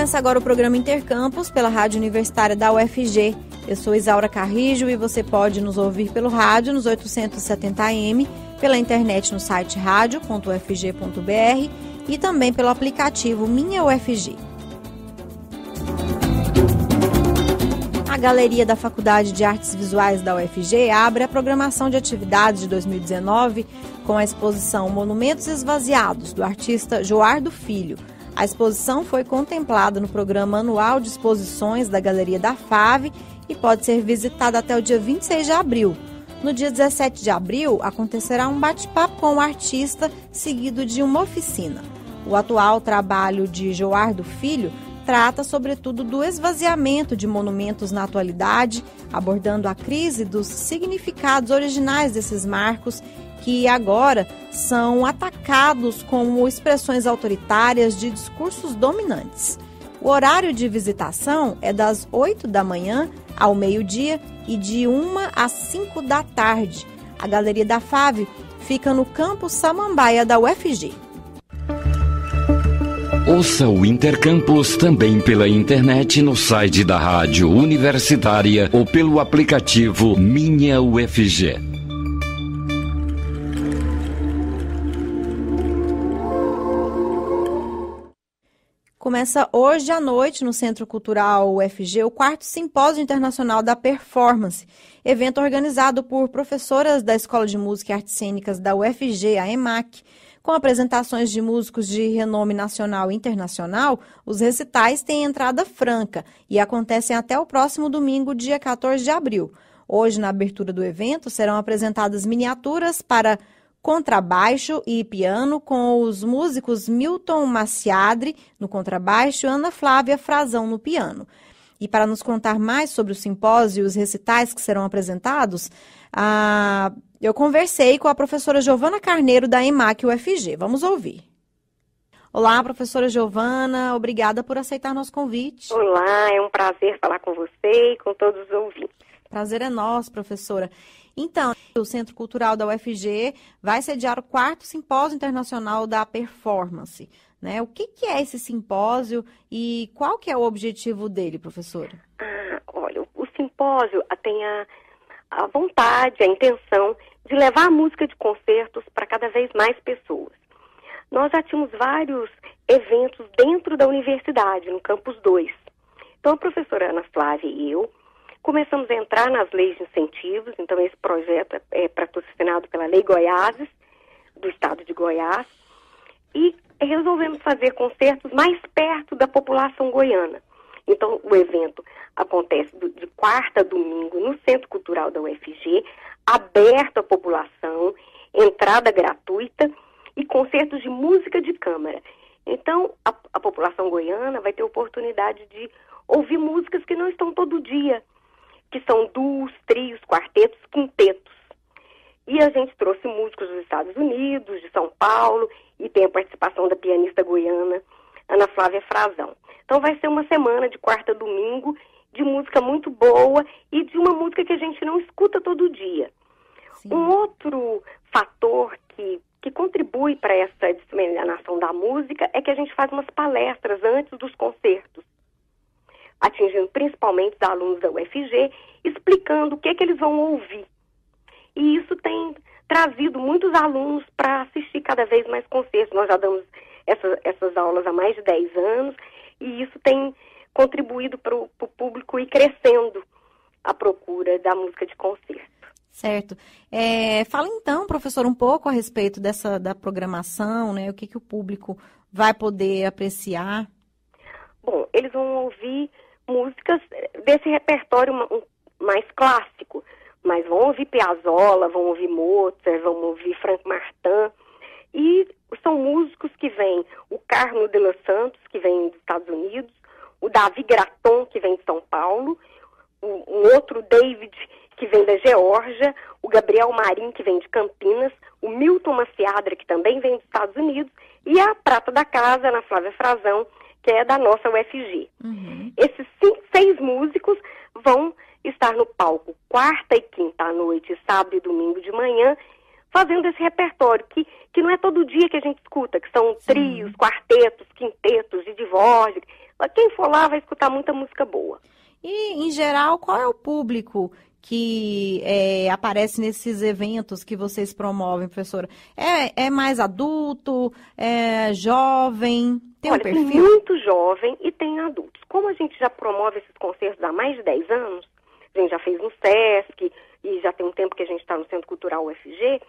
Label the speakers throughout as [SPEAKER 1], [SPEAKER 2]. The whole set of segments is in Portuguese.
[SPEAKER 1] Começa agora o programa Intercampus pela Rádio Universitária da UFG. Eu sou Isaura Carrijo e você pode nos ouvir pelo rádio nos 870 AM, pela internet no site radio.ufg.br e também pelo aplicativo Minha UFG. A Galeria da Faculdade de Artes Visuais da UFG abre a programação de atividades de 2019 com a exposição Monumentos Esvaziados, do artista Joardo Filho. A exposição foi contemplada no programa anual de exposições da Galeria da FAV e pode ser visitada até o dia 26 de abril. No dia 17 de abril, acontecerá um bate-papo com o artista, seguido de uma oficina. O atual trabalho de Joardo Filho trata, sobretudo, do esvaziamento de monumentos na atualidade, abordando a crise dos significados originais desses marcos que agora são atacados como expressões autoritárias de discursos dominantes. O horário de visitação é das 8 da manhã ao meio-dia e de 1 às 5 da tarde. A Galeria da FAV fica no campus Samambaia da UFG.
[SPEAKER 2] Ouça o Intercampus também pela internet no site da Rádio Universitária ou pelo aplicativo Minha UFG.
[SPEAKER 1] Começa hoje à noite no Centro Cultural UFG o 4º Simpósio Internacional da Performance, evento organizado por professoras da Escola de Música e Artes Cênicas da UFG, a EMAC. Com apresentações de músicos de renome nacional e internacional, os recitais têm entrada franca e acontecem até o próximo domingo, dia 14 de abril. Hoje, na abertura do evento, serão apresentadas miniaturas para contrabaixo e piano com os músicos Milton Maciadri no contrabaixo e Ana Flávia Frazão no piano. E para nos contar mais sobre o simpósio e os recitais que serão apresentados, eu conversei com a professora Giovana Carneiro da EMAC UFG. Vamos ouvir. Olá, professora Giovana, obrigada por aceitar nosso convite.
[SPEAKER 3] Olá, é um prazer falar com você e com todos os ouvintes.
[SPEAKER 1] Prazer é nosso, professora. Então, o Centro Cultural da UFG vai sediar o 4º Simpósio Internacional da Performance, né? O que é esse simpósio e qual que é o objetivo dele, professora?
[SPEAKER 3] Olha, o simpósio tem a vontade, a intenção de levar a música de concertos para cada vez mais pessoas. Nós já tínhamos vários eventos dentro da universidade, no Campus 2. Então, a professora Ana Flávia e eu começamos a entrar nas leis de incentivos. Então, esse projeto é patrocinado pela Lei Goiáses, do estado de Goiás, e resolvemos fazer concertos mais perto da população goiana. Então, o evento acontece de quarta a domingo no Centro Cultural da UFG, aberto à população, entrada gratuita e concertos de música de câmara. Então, a população goiana vai ter oportunidade de ouvir músicas que não estão todo dia, que são duos, trios, quartetos, quintetos. E a gente trouxe músicos dos Estados Unidos, de São Paulo, e tem a participação da pianista goiana Ana Flávia Frazão. Então vai ser uma semana de quarta a domingo de música muito boa e de uma música que a gente não escuta todo dia. Sim. Um outro fator que contribui para essa disseminação da música é que a gente faz umas palestras antes dos concertos, atingindo principalmente os alunos da UFG, explicando o que eles vão ouvir. E isso tem trazido muitos alunos para assistir cada vez mais concertos. Nós já damos essas aulas há mais de 10 anos e isso tem contribuído para o público ir crescendo a procura da música de concerto.
[SPEAKER 1] Certo. Fala então, professor, um pouco a respeito da programação, né? O que o público vai poder apreciar?
[SPEAKER 3] Bom, eles vão ouvir músicas desse repertório mais clássico, mas vão ouvir Piazzolla, vão ouvir Mozart, vão ouvir Frank Martin, e são músicos que vêm, o Carmo de los Santos, que vem dos Estados Unidos, o Davi Graton, que vem de São Paulo, um outro David, que vem da Geórgia, o Gabriel Marim, que vem de Campinas, o Milton Maciadra, que também vem dos Estados Unidos, e a prata da casa, Ana Flávia Frazão, que é da nossa UFG. Uhum. Esses 6 músicos vão estar no palco quarta e quinta à noite, sábado e domingo de manhã, fazendo esse repertório que não é todo dia que a gente escuta, que são trios, quartetos, quintetos de Dvorak, Quem for lá vai escutar muita música boa.
[SPEAKER 1] E, em geral, qual é o público que aparece nesses eventos que vocês promovem, professora? É mais adulto, é jovem? Tem um perfil?
[SPEAKER 3] Tem muito jovem e tem adultos. Como a gente já promove esses concertos há mais de 10 anos, a gente já fez no SESC e já tem um tempo que a gente está no Centro Cultural UFG,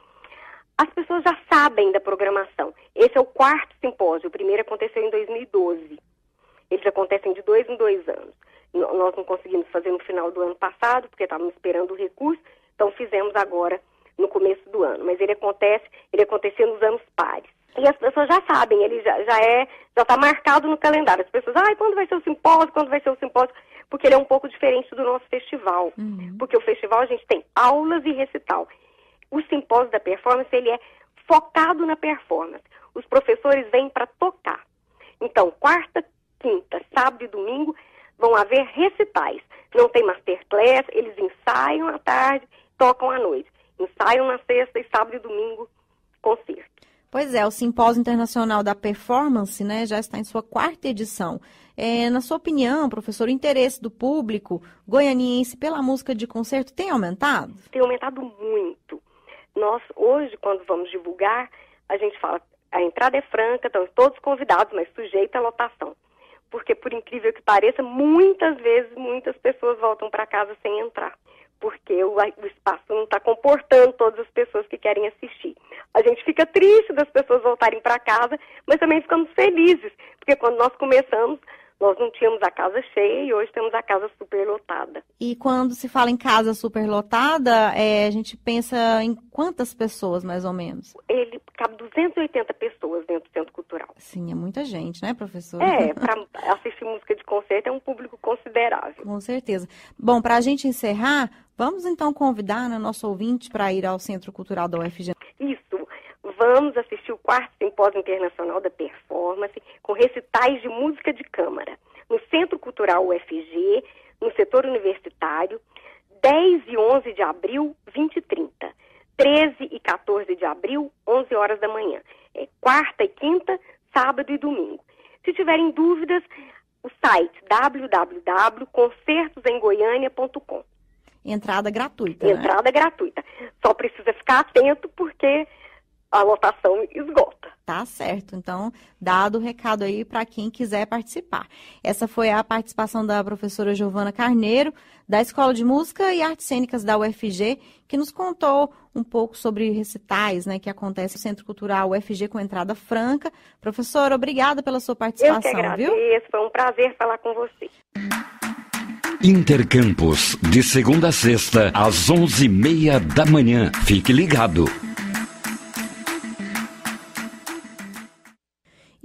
[SPEAKER 3] as pessoas já sabem da programação. Esse é o 4º simpósio, o primeiro aconteceu em 2012. Eles acontecem de 2 em 2 anos. Nós não conseguimos fazer no final do ano passado, porque estávamos esperando o recurso, então fizemos agora no começo do ano. Mas ele acontecia nos anos pares. E as pessoas já sabem, ele já está marcado no calendário. As pessoas, quando vai ser o simpósio, quando vai ser o simpósio? Porque ele é um pouco diferente do nosso festival. Porque o festival a gente tem aulas e recital. O simpósio da performance, ele é focado na performance. Os professores vêm para tocar. Então, quarta, quinta, sábado e domingo vão haver recitais. Não tem masterclass, eles ensaiam à tarde, tocam à noite. Ensaiam na sexta e sábado e domingo, concerto.
[SPEAKER 1] Pois é, o Simpósio Internacional da Performance, né, já está em sua 4ª edição. Na sua opinião, professor, o interesse do público goianiense pela música de concerto tem aumentado?
[SPEAKER 3] Tem aumentado muito. Nós, hoje, quando vamos divulgar, a gente fala, a entrada é franca, estão todos convidados, mas sujeita à lotação. Porque, por incrível que pareça, muitas vezes, muitas pessoas voltam para casa sem entrar. Porque o espaço não está comportando todas as pessoas que querem assistir. A gente fica triste das pessoas voltarem para casa, mas também ficamos felizes. Porque quando nós começamos, nós não tínhamos a casa cheia e hoje temos a casa superlotada.
[SPEAKER 1] E quando se fala em casa superlotada, a gente pensa em quantas pessoas, mais ou menos?
[SPEAKER 3] Ele cabe 280 pessoas dentro do Centro Cultural.
[SPEAKER 1] Sim, é muita gente, né, professora?
[SPEAKER 3] Para assistir música de concerto é um público considerável.
[SPEAKER 1] Com certeza. Bom, para a gente encerrar, vamos então convidar nosso ouvinte para ir ao Centro Cultural da UFG.
[SPEAKER 3] Isso. Vamos assistir o 4º Simpósio Internacional da Performance com recitais de música de câmara no Centro Cultural UFG, no setor universitário, 10 e 11 de abril, 20 e 30. 13 e 14 de abril, 11 horas da manhã. Quarta e quinta, sábado e domingo. Se tiverem dúvidas, o site www.concertosemgoiania.com.
[SPEAKER 1] Entrada gratuita,
[SPEAKER 3] Entrada gratuita. Só precisa ficar atento porque a lotação esgota.
[SPEAKER 1] Tá certo. Então, dado o recado aí para quem quiser participar. Essa foi a participação da professora Giovana Carneiro, da Escola de Música e Artes Cênicas da UFG, que nos contou um pouco sobre recitais, né, que acontece no Centro Cultural UFG com entrada franca. Professora, obrigada pela sua participação,
[SPEAKER 3] Eu que agradeço,
[SPEAKER 1] viu?
[SPEAKER 3] Foi um prazer falar com você.
[SPEAKER 2] Intercampus, de segunda a sexta, às 11h30 da manhã. Fique ligado.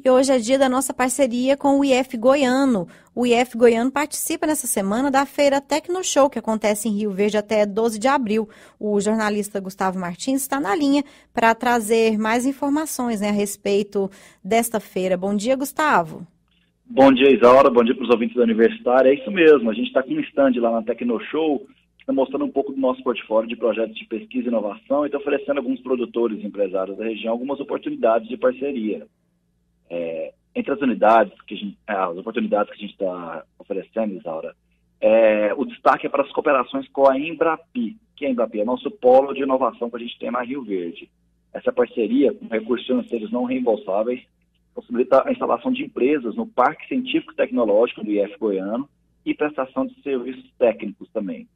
[SPEAKER 1] E hoje é dia da nossa parceria com o IF Goiano. O IF Goiano participa nessa semana da Feira Tecnoshow, que acontece em Rio Verde até 12 de abril. O jornalista Gustavo Martins está na linha para trazer mais informações, né, a respeito desta feira. Bom dia, Gustavo.
[SPEAKER 4] Bom dia, Isaura. Bom dia para os ouvintes da Universitária. É isso mesmo, a gente está com um stand lá na Tecnoshow, que está mostrando um pouco do nosso portfólio de projetos de pesquisa e inovação e está oferecendo a alguns produtores e empresários da região algumas oportunidades de parceria. Entre as as oportunidades que a gente está oferecendo, Isaura, o destaque é para as cooperações com a Embrapi, que a Embrapi é nosso polo de inovação que a gente tem na Rio Verde. Essa parceria, com recursos financeiros não reembolsáveis, possibilita a instalação de empresas no Parque Científico e Tecnológico do IF Goiano e prestação de serviços técnicos também.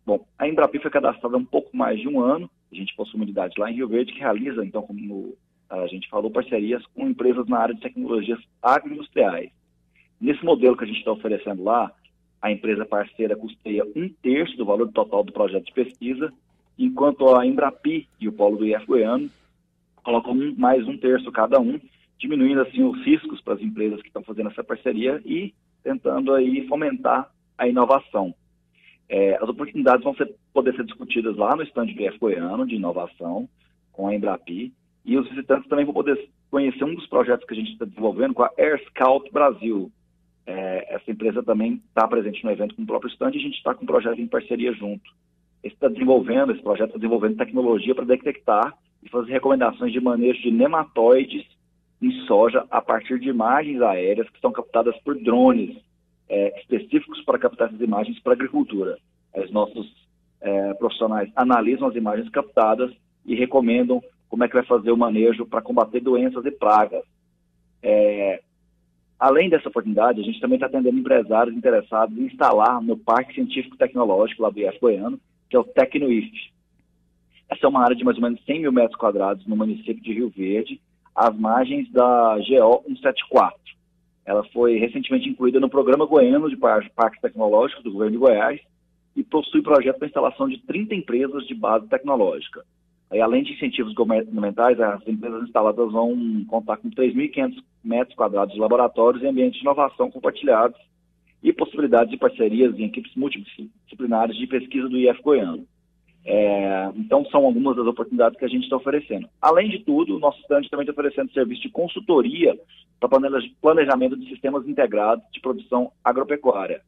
[SPEAKER 4] Bom, a Embrapi foi cadastrada há um pouco mais de um ano, a gente possui uma unidade lá em Rio Verde que realiza, então, como a gente falou, parcerias com empresas na área de tecnologias agroindustriais. Nesse modelo que a gente está oferecendo lá, a empresa parceira custeia 1/3 do valor total do projeto de pesquisa, enquanto a Embrapi e o Polo do IF Goiano colocam mais 1/3 cada um, diminuindo assim os riscos para as empresas que estão fazendo essa parceria e tentando aí fomentar a inovação. As oportunidades vão poder ser discutidas lá no stand do IF Goiano de inovação com a Embrapi, e os visitantes também vão poder conhecer um dos projetos que a gente está desenvolvendo com a Air Scout Brasil. Essa empresa também está presente no evento com o próprio stand e a gente está com um projeto em parceria junto. Esse projeto está desenvolvendo tecnologia para detectar e fazer recomendações de manejo de nematóides em soja soja a partir de imagens aéreas que são captadas por drones específicos para captar essas imagens para a agricultura. Os nossos profissionais analisam as imagens captadas e recomendam como é que vai fazer o manejo para combater doenças e pragas. Além dessa oportunidade, a gente também está atendendo empresários interessados em instalar no Parque Científico Tecnológico lá do IF Goiano, que é o TecnoIF. Essa é uma área de mais ou menos 100 mil metros quadrados no município de Rio Verde, às margens da GO 174. Ela foi recentemente incluída no Programa Goiano de Parques Tecnológicos do Governo de Goiás e possui projeto para instalação de 30 empresas de base tecnológica. Aí, além de incentivos governamentais, as empresas instaladas vão contar com 3.500 metros quadrados de laboratórios e ambientes de inovação compartilhados e possibilidades de parcerias em equipes multidisciplinares de pesquisa do IF Goiano. Então, são algumas das oportunidades que a gente está oferecendo. Além de tudo, o nosso stand também está oferecendo serviço de consultoria para planejamento de sistemas integrados de produção agropecuária.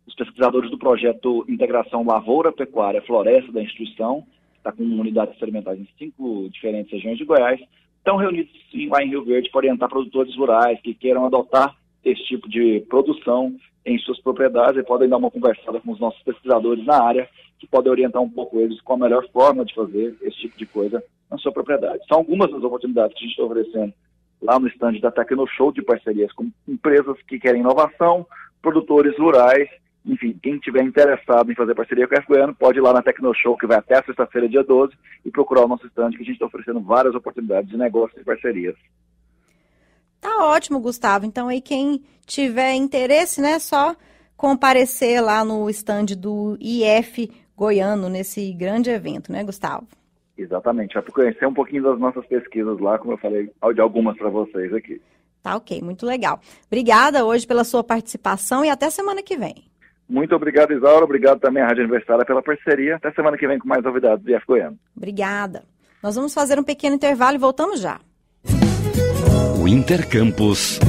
[SPEAKER 4] Os pesquisadores do projeto Integração Lavoura, Pecuária, Floresta da instituição, que está com unidades experimentais em 5 diferentes regiões de Goiás, estão reunidos lá em Rio Verde para orientar produtores rurais que queiram adotar esse tipo de produção em suas propriedades e podem dar uma conversada com os nossos pesquisadores na área, que podem orientar um pouco eles com a melhor forma de fazer esse tipo de coisa na sua propriedade. São algumas das oportunidades que a gente está oferecendo lá no stand da TecnoShow, de parcerias com empresas que querem inovação, produtores rurais, enfim, quem estiver interessado em fazer parceria com o IF Goiano pode ir lá na TecnoShow, que vai até a sexta-feira, dia 12, e procurar o nosso stand, que a gente está oferecendo várias oportunidades de negócio e parcerias.
[SPEAKER 1] Tá ótimo, Gustavo. Então aí quem tiver interesse, né, só comparecer lá no stand do IF Goiano, nesse grande evento, né, Gustavo?
[SPEAKER 4] Exatamente, vai conhecer um pouquinho das nossas pesquisas lá, como eu falei, de algumas para vocês aqui.
[SPEAKER 1] Tá ok, muito legal. Obrigada hoje pela sua participação e até semana que vem.
[SPEAKER 4] Muito obrigado, Isaura. Obrigado também à Rádio Universitária pela parceria. Até semana que vem com mais novidades do IF Goiano.
[SPEAKER 1] Obrigada. Nós vamos fazer um pequeno intervalo e voltamos já.
[SPEAKER 2] O Intercampus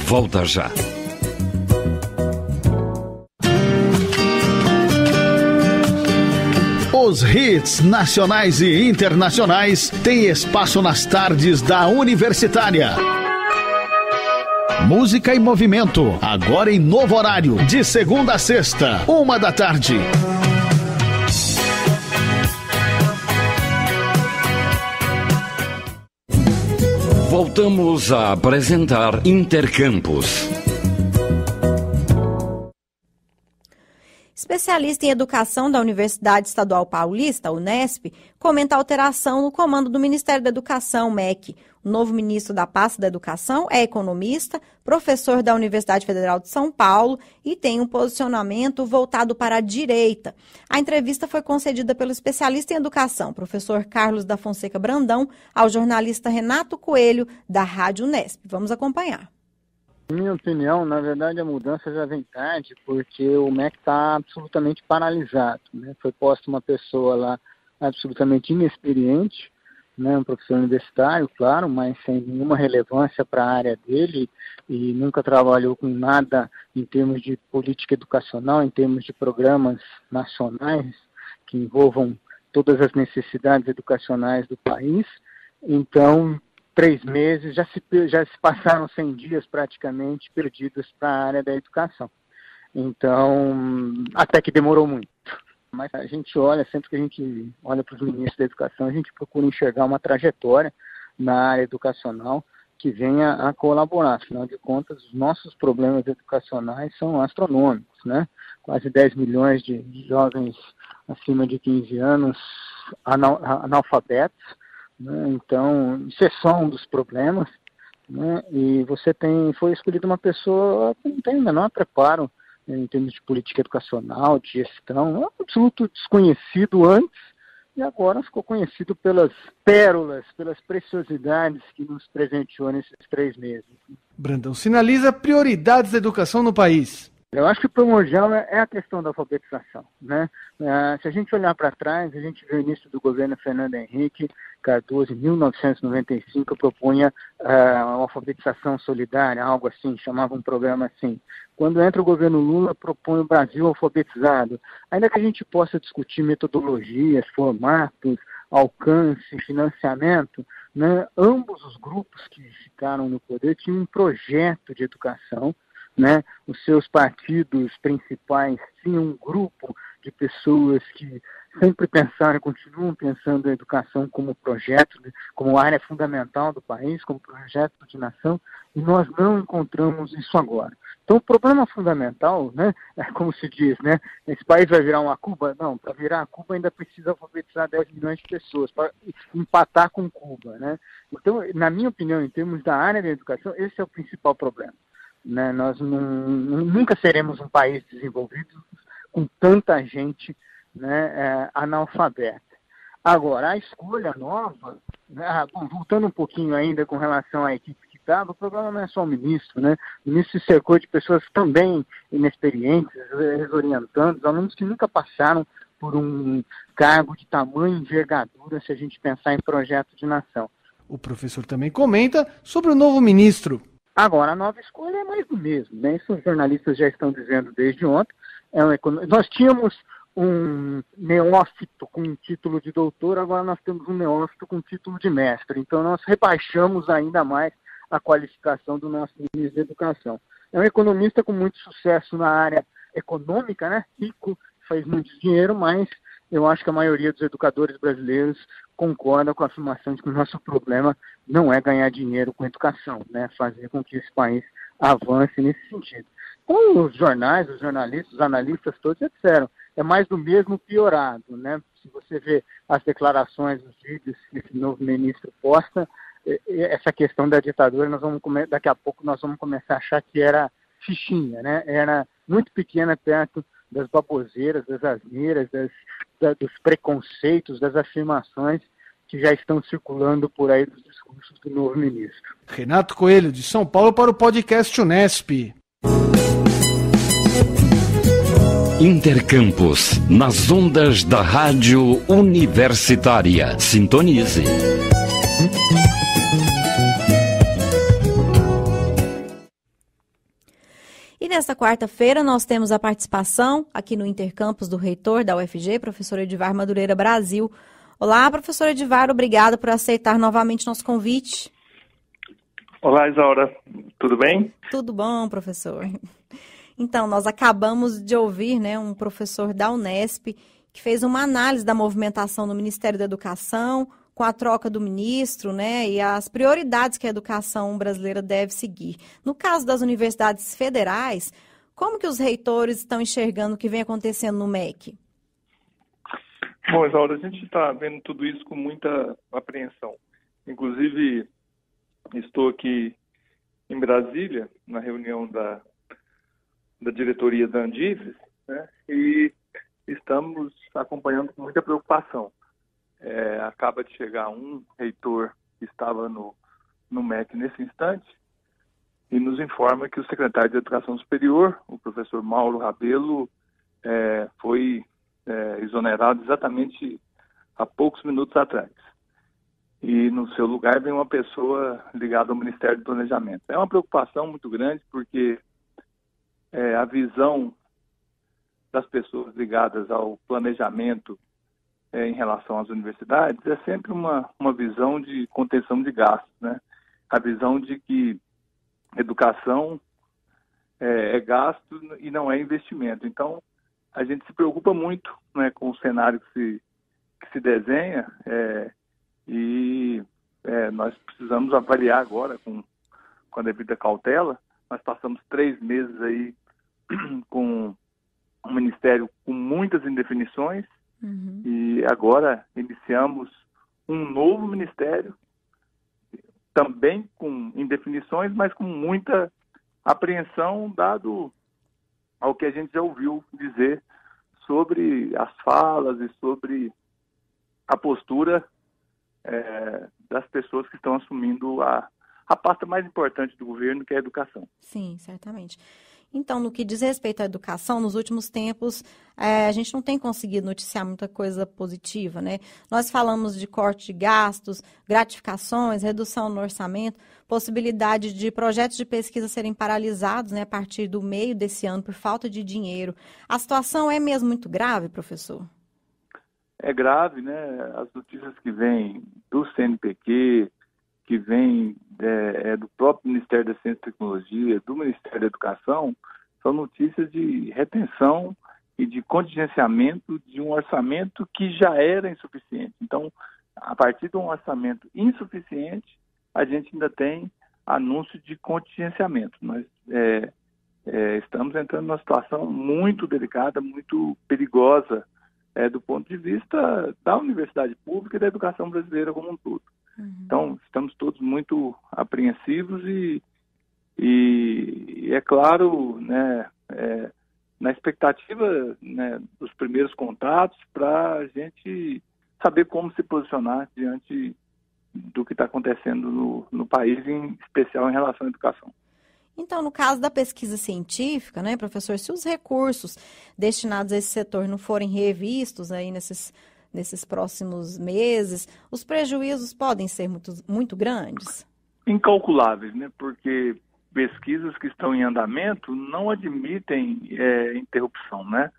[SPEAKER 2] volta já.
[SPEAKER 5] Os hits nacionais e internacionais têm espaço nas tardes da Universitária. Música e Movimento, agora em novo horário, de segunda a sexta, 13h.
[SPEAKER 2] Voltamos a apresentar Intercampus.
[SPEAKER 1] Especialista em educação da Universidade Estadual Paulista, Unesp, comenta a alteração no comando do Ministério da Educação, MEC. O novo ministro da pasta da Educação é economista, professor da Universidade Federal de São Paulo e tem um posicionamento voltado para a direita. A entrevista foi concedida pelo especialista em educação, professor Carlos da Fonseca Brandão, ao jornalista Renato Coelho, da Rádio Unesp. Vamos acompanhar.
[SPEAKER 6] Na minha opinião, na verdade, a mudança já vem tarde, porque o MEC está absolutamente paralisado, né? Foi posta uma pessoa lá absolutamente inexperiente, né? Um professor universitário, claro, mas sem nenhuma relevância para a área dele e nunca trabalhou com nada em termos de política educacional, em termos de programas nacionais que envolvam todas as necessidades educacionais do país. Então, 3 meses, já se passaram 100 dias praticamente perdidos para a área da educação. Então, até que demorou muito. Mas a gente olha, sempre que a gente olha para os ministros da educação, a gente procura enxergar uma trajetória na área educacional que venha a colaborar. Afinal de contas, os nossos problemas educacionais são astronômicos, né? Quase 10 milhões de jovens acima de 15 anos analfabetos. Então, isso é só um dos problemas, né? E foi escolhida uma pessoa que não tem o menor preparo em termos de política educacional, de gestão, um absoluto desconhecido antes, e agora ficou conhecido pelas pérolas, pelas preciosidades que nos presenteou nesses 3 meses.
[SPEAKER 7] Brandão sinaliza prioridades da educação no país.
[SPEAKER 6] Eu acho que o primordial é a questão da alfabetização, né? Se a gente olhar para trás, a gente vê o início do governo Fernando Henrique Cardoso, em 1995, propunha uma alfabetização solidária, algo assim, chamava um programa assim. Quando entra o governo Lula, propõe o Brasil alfabetizado. Ainda que a gente possa discutir metodologias, formatos, alcance, financiamento, né? Ambos os grupos que ficaram no poder tinham um projeto de educação, né? Os seus partidos principais tinham um grupo de pessoas que sempre pensaram e continuam pensando a educação como projeto, como área fundamental do país, como projeto de nação, e nós não encontramos isso agora. Então, o problema fundamental, né, é como se diz, né, esse país vai virar uma Cuba? Não, para virar a Cuba ainda precisa alfabetizar 10 milhões de pessoas, para empatar com Cuba, né? Então, na minha opinião, em termos da área da educação, esse é o principal problema, né? Nós nunca seremos um país desenvolvido com tanta gente, né, analfabeta. Agora, a escolha nova, né, voltando um pouquinho ainda com relação à equipe que estava, o problema não é só o ministro, né? O ministro se cercou de pessoas também inexperientes, desorientando, alunos que nunca passaram por um cargo de tamanho envergadura, se a gente pensar em projeto de nação.
[SPEAKER 7] O professor também comenta sobre o novo ministro.
[SPEAKER 6] Agora, a nova escolha é mais do mesmo, né? Isso os jornalistas já estão dizendo desde ontem. Nós tínhamos um neófito com título de doutor, agora nós temos um neófito com título de mestre. Então, nós rebaixamos ainda mais a qualificação do nosso ministro da Educação. É um economista com muito sucesso na área econômica, né? Rico, faz muito dinheiro, mas eu acho que a maioria dos educadores brasileiros concorda com a afirmação de que o nosso problema não é ganhar dinheiro com educação, né? Fazer com que esse país avance nesse sentido. Então, os jornais, os jornalistas, os analistas todos já disseram, é mais do mesmo piorado, né? Se você vê as declarações, os vídeos que esse novo ministro posta, essa questão da ditadura, daqui a pouco nós vamos começar a achar que era fichinha, né? Era muito pequena perto das baboseiras, das asneiras, dos preconceitos, das afirmações que já estão circulando por aí dos discursos do novo ministro.
[SPEAKER 7] Renato Coelho, de São Paulo, para o podcast Unesp.
[SPEAKER 2] Intercampus, nas ondas da Rádio Universitária. Sintonize.
[SPEAKER 1] E nesta quarta-feira nós temos a participação aqui no Intercampus do reitor da UFG, professor Edivar Madureira Brasil. Olá, professor Edivar, obrigada por aceitar novamente nosso convite.
[SPEAKER 8] Olá, Isaura, tudo bem?
[SPEAKER 1] Tudo bom, professor. Então, nós acabamos de ouvir, né, um professor da Unesp que fez uma análise da movimentação no Ministério da Educação com a troca do ministro, né, e as prioridades que a educação brasileira deve seguir. No caso das universidades federais, como que os reitores estão enxergando o que vem acontecendo no MEC?
[SPEAKER 8] Bom, Isaura, a gente está vendo tudo isso com muita apreensão. Inclusive, estou aqui em Brasília, na reunião da diretoria da Andifes, né, e estamos acompanhando com muita preocupação. Acaba de chegar um reitor que estava no MEC nesse instante e nos informa que o secretário de Educação Superior, o professor Mauro Rabelo, foi exonerado exatamente há poucos minutos atrás. E no seu lugar vem uma pessoa ligada ao Ministério do Planejamento. É uma preocupação muito grande porque a visão das pessoas ligadas ao planejamento em relação às universidades é sempre uma visão de contenção de gastos, né? A visão de que educação é gasto e não é investimento. Então, a gente se preocupa muito, né, com o cenário que se desenha e nós precisamos avaliar agora com a devida cautela. Nós passamos 3 meses aí com o Ministério com muitas indefinições. Uhum. E agora iniciamos um novo ministério, também com indefinições, mas com muita apreensão, dado ao que a gente já ouviu dizer sobre as falas e sobre a postura das pessoas que estão assumindo a pasta mais importante do governo, que é a educação.
[SPEAKER 1] Sim, certamente. Então, no que diz respeito à educação, nos últimos tempos, a gente não tem conseguido noticiar muita coisa positiva, né? Nós falamos de corte de gastos, gratificações, redução no orçamento, possibilidade de projetos de pesquisa serem paralisados, né, a partir do meio desse ano por falta de dinheiro. A situação é mesmo muito grave, professor?
[SPEAKER 8] É grave, né? As notícias que vêm do CNPq, que vêm do próprio Ministério da Ciência e Tecnologia, do Ministério da Educação, são notícias de retenção e de contingenciamento de um orçamento que já era insuficiente. Então, a partir de um orçamento insuficiente, a gente ainda tem anúncio de contingenciamento. Nós estamos entrando numa situação muito delicada, muito perigosa, do ponto de vista da universidade pública e da educação brasileira como um todo. Então, estamos todos muito apreensivos e é claro, né, na expectativa, né, dos primeiros contatos para a gente saber como se posicionar diante do que está acontecendo no país, em especial em relação à educação.
[SPEAKER 1] Então, no caso da pesquisa científica, né, professor, se os recursos destinados a esse setor não forem revistos aí nesses próximos meses, os prejuízos podem ser muito grandes?
[SPEAKER 8] Incalculáveis, né? Porque pesquisas que estão em andamento não admitem interrupção, né?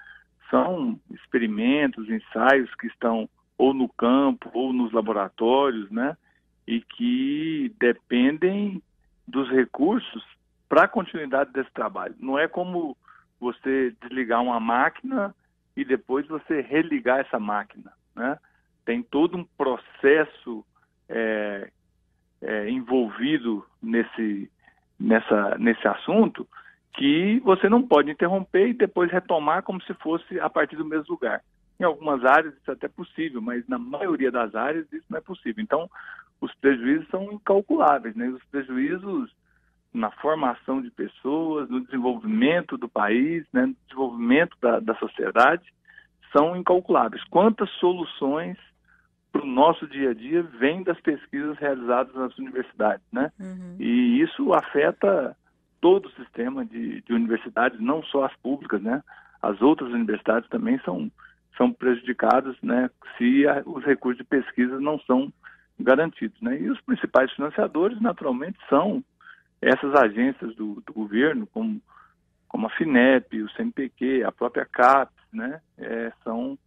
[SPEAKER 8] São experimentos, ensaios que estão ou no campo ou nos laboratórios, né? E que dependem dos recursos para a continuidade desse trabalho. Não é como você desligar uma máquina e depois você religar essa máquina, né? Tem todo um processo envolvido nesse assunto que você não pode interromper e depois retomar como se fosse a partir do mesmo lugar. Em algumas áreas isso é até possível, mas na maioria das áreas isso não é possível. Então, os prejuízos são incalculáveis, né? Os prejuízos na formação de pessoas, no desenvolvimento do país, né? No desenvolvimento da sociedade, são incalculáveis. Quantas soluções para o nosso dia a dia vêm das pesquisas realizadas nas universidades, né? E isso afeta todo o sistema de universidades, não só as públicas, né? As outras universidades também são prejudicadas, né? Se os recursos de pesquisa não são garantidos, né? E os principais financiadores, naturalmente, são essas agências do governo, como a FINEP, o CNPq, a própria CAPES, né? São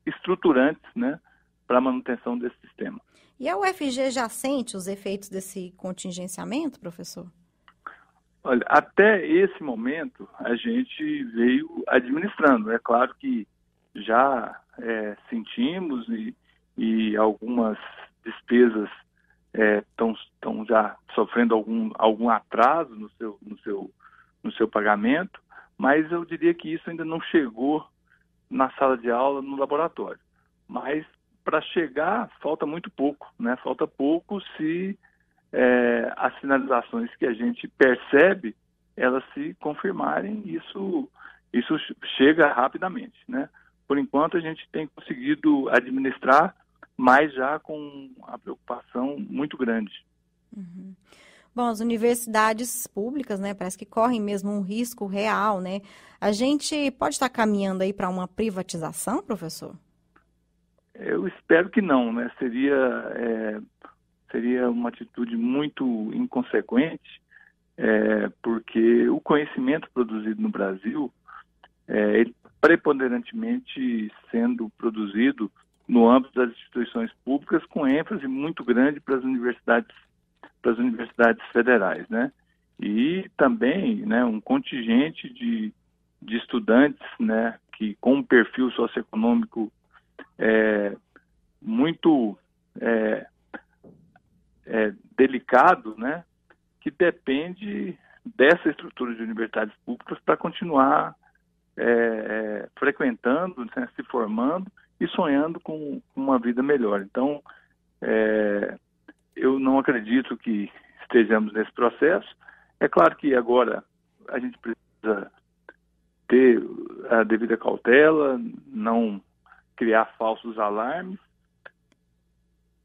[SPEAKER 8] estruturantes, né, para a manutenção desse sistema.
[SPEAKER 1] E a UFG já sente os efeitos desse contingenciamento, professor?
[SPEAKER 8] Olha, até esse momento a gente veio administrando. É claro que já sentimos e algumas despesas estão já sofrendo algum atraso no seu pagamento, mas eu diria que isso ainda não chegou na sala de aula, no laboratório. Mas para chegar falta muito pouco, né? Falta pouco se as sinalizações que a gente percebe, elas se confirmarem, isso chega rapidamente, né? Por enquanto a gente tem conseguido administrar, mas já com a preocupação muito grande.
[SPEAKER 1] Bom, as universidades públicas, né, parece que correm mesmo um risco real, né? A gente pode estar caminhando aí para uma privatização, professor?
[SPEAKER 8] Eu espero que não, né? Seria uma atitude muito inconsequente, porque o conhecimento produzido no Brasil, ele preponderantemente sendo produzido no âmbito das instituições públicas, com ênfase muito grande para as universidades federais, né? E também, né, um contingente de estudantes, né, que com um perfil socioeconômico muito delicado, né, que depende dessa estrutura de universidades públicas para continuar frequentando, né, se formando e sonhando com uma vida melhor. Então, eu não acredito que estejamos nesse processo. É claro que agora a gente precisa ter a devida cautela, não criar falsos alarmes,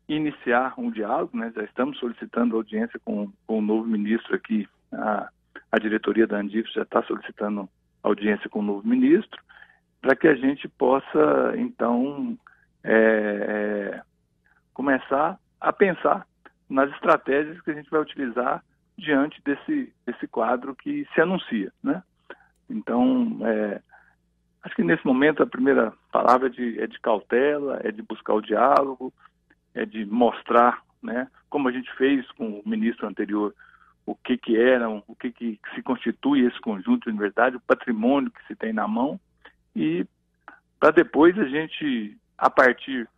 [SPEAKER 8] iniciar um diálogo, né? Já estamos solicitando audiência com o novo ministro aqui, a diretoria da Andifes já está solicitando audiência com o novo ministro, para que a gente possa, então, começar a pensar nas estratégias que a gente vai utilizar diante desse quadro que se anuncia, né? Então, acho que nesse momento a primeira palavra é de cautela, é de buscar o diálogo, é de mostrar né? Como a gente fez com o ministro anterior, o que se constitui esse conjunto de universidade, o patrimônio que se tem na mão, e para depois a gente, a partir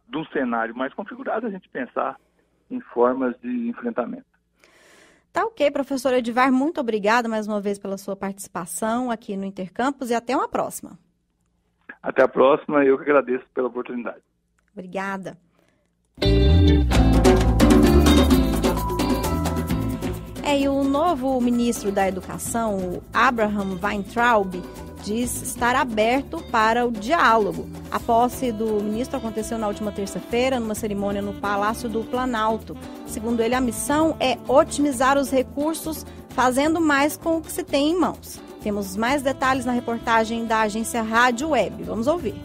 [SPEAKER 8] de um cenário mais configurado, a gente pensar em formas de enfrentamento.
[SPEAKER 1] Tá ok, professor Edivar, muito obrigada mais uma vez pela sua participação aqui no Intercampus e até uma próxima.
[SPEAKER 8] Até a próxima, eu que agradeço pela oportunidade.
[SPEAKER 1] Obrigada. E o novo ministro da Educação, o Abraham Weintraub, diz estar aberto para o diálogo. A posse do ministro aconteceu na última terça-feira, numa cerimônia no Palácio do Planalto. Segundo ele, a missão é otimizar os recursos, fazendo mais com o que se tem em mãos. Temos mais detalhes na reportagem da agência Rádio Web. Vamos ouvir.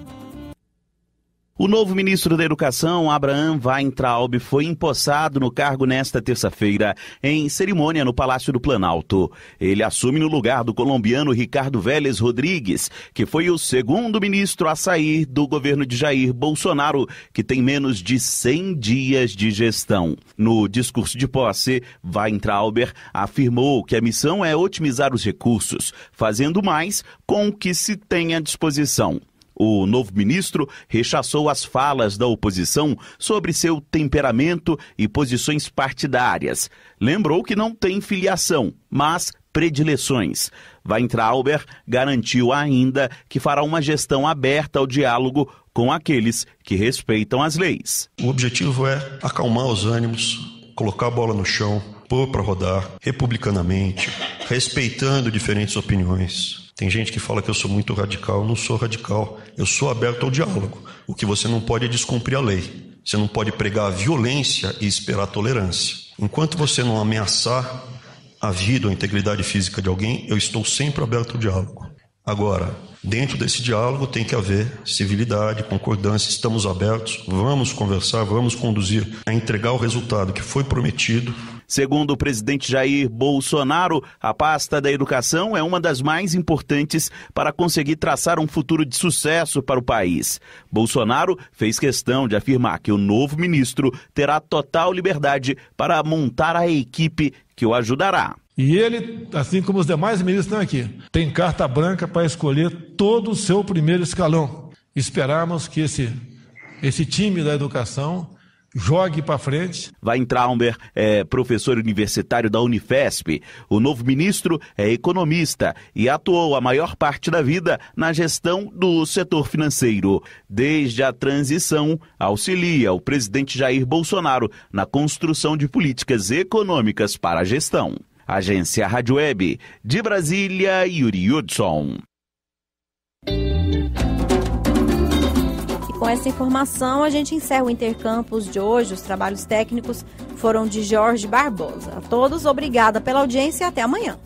[SPEAKER 9] O novo ministro da Educação, Abraham Weintraub, foi empossado no cargo nesta terça-feira, em cerimônia no Palácio do Planalto. Ele assume no lugar do colombiano Ricardo Vélez Rodrigues, que foi o segundo ministro a sair do governo de Jair Bolsonaro, que tem menos de 100 dias de gestão. No discurso de posse, Weintraub afirmou que a missão é otimizar os recursos, fazendo mais com o que se tem à disposição. O novo ministro rechaçou as falas da oposição sobre seu temperamento e posições partidárias. Lembrou que não tem filiação, mas predileções. Weintraub garantiu ainda que fará uma gestão aberta ao diálogo com aqueles que respeitam as leis.
[SPEAKER 10] O objetivo é acalmar os ânimos, colocar a bola no chão, pôr para rodar republicanamente, respeitando diferentes opiniões. Tem gente que fala que eu sou muito radical. Eu não sou radical. Eu sou aberto ao diálogo. O que você não pode é descumprir a lei. Você não pode pregar a violência e esperar a tolerância. Enquanto você não ameaçar a vida ou a integridade física de alguém, eu estou sempre aberto ao diálogo. Agora, dentro desse diálogo tem que haver civilidade, concordância. Estamos abertos, vamos conversar, vamos conduzir a entregar o resultado que foi prometido.
[SPEAKER 9] Segundo o presidente Jair Bolsonaro, a pasta da educação é uma das mais importantes para conseguir traçar um futuro de sucesso para o país. Bolsonaro fez questão de afirmar que o novo ministro terá total liberdade para montar a equipe que o ajudará.
[SPEAKER 11] E ele, assim como os demais ministros estão aqui, tem carta branca para escolher todo o seu primeiro escalão. Esperamos que esse time da educação jogue para frente.
[SPEAKER 9] Weintraub é professor universitário da Unifesp. O novo ministro é economista e atuou a maior parte da vida na gestão do setor financeiro. Desde a transição, auxilia o presidente Jair Bolsonaro na construção de políticas econômicas para a gestão. Agência Rádio Web, de Brasília, Yuri Hudson.
[SPEAKER 1] Com essa informação, a gente encerra o Intercampus de hoje. Os trabalhos técnicos foram de Jorge Barbosa. A todos, obrigada pela audiência e até amanhã.